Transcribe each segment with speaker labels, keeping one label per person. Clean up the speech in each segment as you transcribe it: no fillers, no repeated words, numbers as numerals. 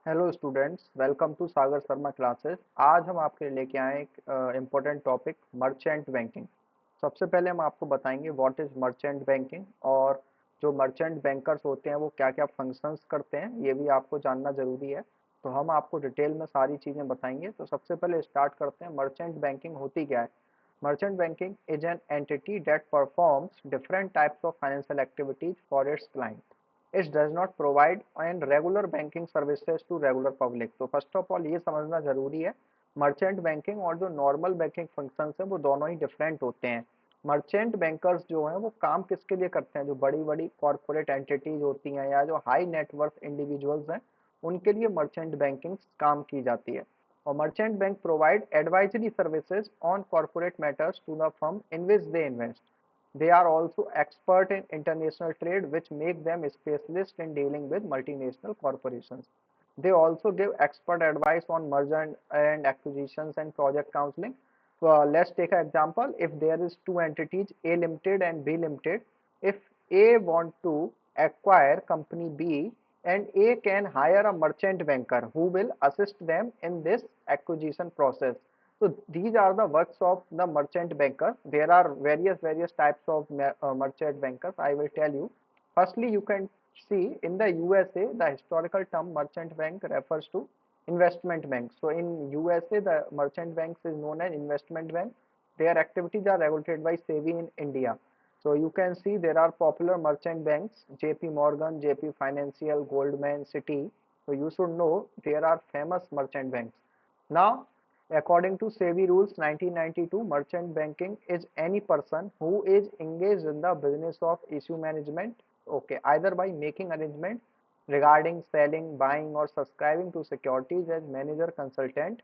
Speaker 1: Hello students, welcome to Sagar Sharma classes. आज हम आपके लिए लेके आए एक इम्पोर्टेंट टॉपिक मर्चेंट बैंकिंग। सबसे पहले हम आपको बताएंगे व्हाट इज़ मर्चेंट बैंकिंग और जो मर्चेंट बैंकर्स होते हैं वो क्या क्या फंक्शंस करते हैं, ये भी आपको जानना ज़रूरी है। तो हम आपको डिटेल में सारी चीज़ें बताएंगे। तो सबसे पहले स्टार्ट करते हैं, मर्चेंट बैंकिंग होती क्या है। Merchant banking is an entity that performs different types of financial activities for its client. It does not provide and regular banking services to regular public. तो फर्स्ट ऑफ ऑल ये समझना जरूरी है, merchant banking और जो normal banking functions हैं वो दोनों ही डिफरेंट होते हैं। मर्चेंट बैंकर्स जो हैं वो काम किसके लिए करते हैं, जो बड़ी बड़ी कॉरपोरेट एंटिटीज होती हैं या जो हाई नेटवर्थ इंडिविजुअल्स हैं उनके लिए मर्चेंट बैंकिंग काम की जाती है। और merchant bank provide advisory services on corporate matters to the firm in which they invest. They are also expert in international trade, which make them specialists in dealing with multinational corporations. They also give expert advice on merger and acquisitions and project counseling. Let's take an example. If there is two entities, A Limited and B Limited, if A want to acquire company B, and A can hire a merchant banker who will assist them in this acquisition process. So these are the works of the merchant banker. There are various types of merchant bankers. I will tell you. Firstly, you can see in the USA the historical term merchant bank refers to investment bank. So in USA the merchant banks is known as investment bank. Their activities are regulated by SEBI in India. So you can see there are popular merchant banks: JP Morgan, JP Financial, Goldman, Citi. So you should know there are famous merchant banks. Now, according to SEBI rules 1992, merchant banking is any person who is engaged in the business of issue management, okay, either by making arrangements regarding selling, buying, or subscribing to securities as manager, consultant,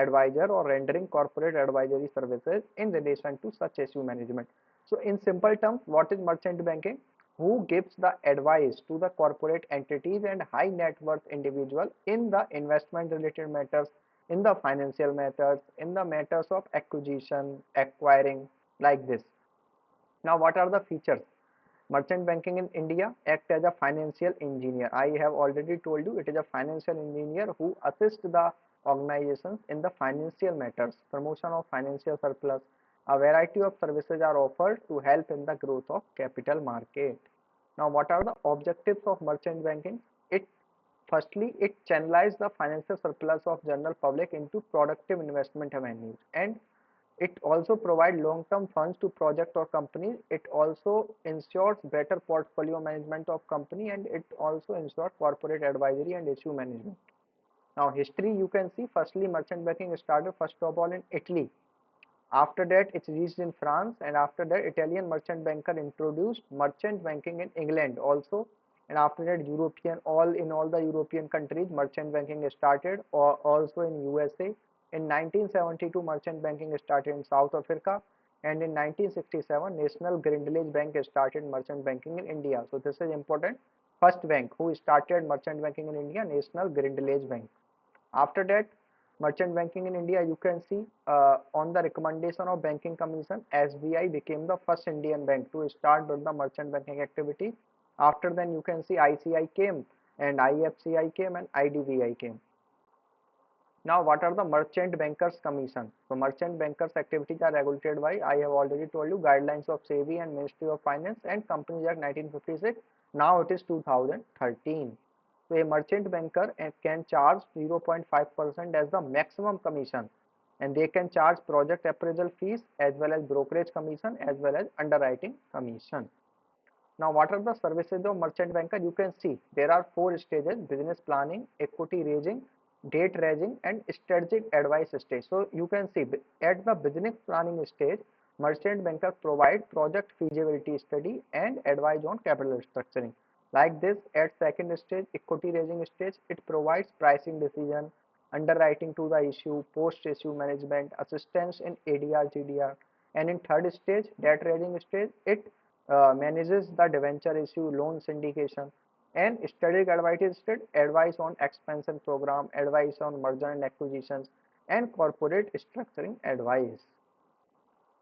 Speaker 1: advisor, or rendering corporate advisory services in relation to such issue management. So, in simple terms, what is merchant banking? Who gives the advice to the corporate entities and high net worth individual in the investment related matters, in the financial matters, in the matters of acquisition, acquiring, like this. Now, what are the features? Merchant banking in India act as a financial engineer. I have already told you it is a financial engineer who assists the organizations in the financial matters, promotion of financial surplus. A variety of services are offered to help in the growth of capital market. Now, what are the objectives of merchant banking? It Firstly, it channelizes the financial surplus of general public into productive investment avenues, and it also provides long-term funds to project or companies. It also ensures better portfolio management of company, and it also ensures corporate advisory and issue management. Now, history you can see. Firstly, merchant banking started first of all in Italy. After that, it reached in France, and after that, Italian merchant banker introduced merchant banking in England also. And after that, all the European countries, merchant banking started, or also in USA. In 1972, merchant banking started in South Africa, and in 1967, National Grindlage Bank started merchant banking in India. So this is important. First bank who started merchant banking in India, National Grindlage Bank. After that, merchant banking in India, you can see on the recommendation of Banking Commission, SBI became the first Indian bank to start with the merchant banking activity. After then, you can see ICI came, and IFCI came, and IDBI came. Now, what are the merchant bankers commission? So, merchant bankers activities are regulated by, I have already told you, guidelines of SEBI and Ministry of Finance and Companies Act 1956. Now it is 2013. So, a merchant banker can charge 0.5% as the maximum commission, and they can charge project appraisal fees as well as brokerage commission as well as underwriting commission. Now, what are the services of merchant banker? You can see there are four stages: business planning, equity raising, date raising, and strategic advice stage. So you can see at the business planning stage, merchant bankers provide project feasibility study and advise on capital structuring. Like this, at second stage, equity raising stage, it provides pricing decision, underwriting to the issue, post-issue management, assistance in ADR, GDR, and in third stage, debt raising stage, it manages the debenture issue, loan syndication, and strategic advice stage, advice on expansion program, advice on merger and acquisitions, and corporate structuring advice.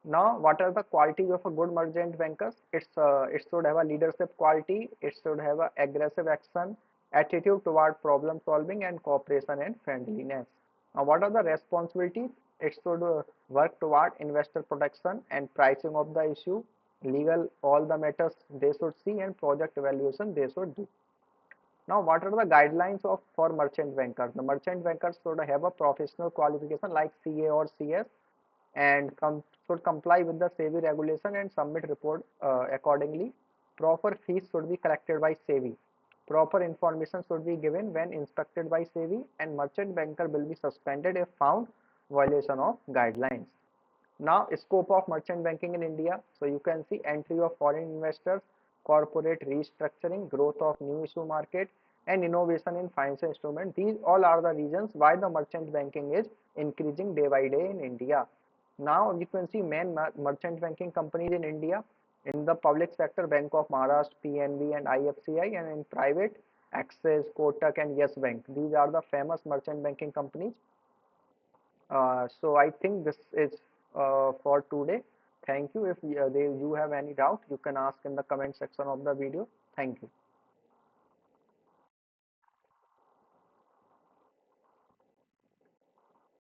Speaker 1: Now, what are the qualities of a good merchant bankers? It should have a leadership quality. It should have a aggressive action, attitude toward problem solving, and cooperation and friendliness. Now, what are the responsibilities? It should work toward investor protection and pricing of the issue, legal, all the matters they should see, and project evaluation they should do. Now, what are the guidelines of for merchant bankers? The merchant bankers should have a professional qualification like CA or CS, and should comply with the SEBI regulation and submit report accordingly. Proper fees should be collected by SEBI. Proper information should be given when instructed by SEBI, and merchant banker will be suspended if found violation of guidelines. Now, scope of merchant banking in India. So you can see entry of foreign investors, corporate restructuring, growth of new issue market, and innovation in financial instruments. These all are the reasons why the merchant banking is increasing day by day in India. Now you can see main merchant banking companies in India. In the public sector, Bank of Maharashtra, PNB, and IFCI, and in private, Axis, Kotak, and Yes Bank. These are the famous merchant banking companies. So I think this is for today. Thank you. If you have any doubt, you can ask in the comment section of the video. Thank you.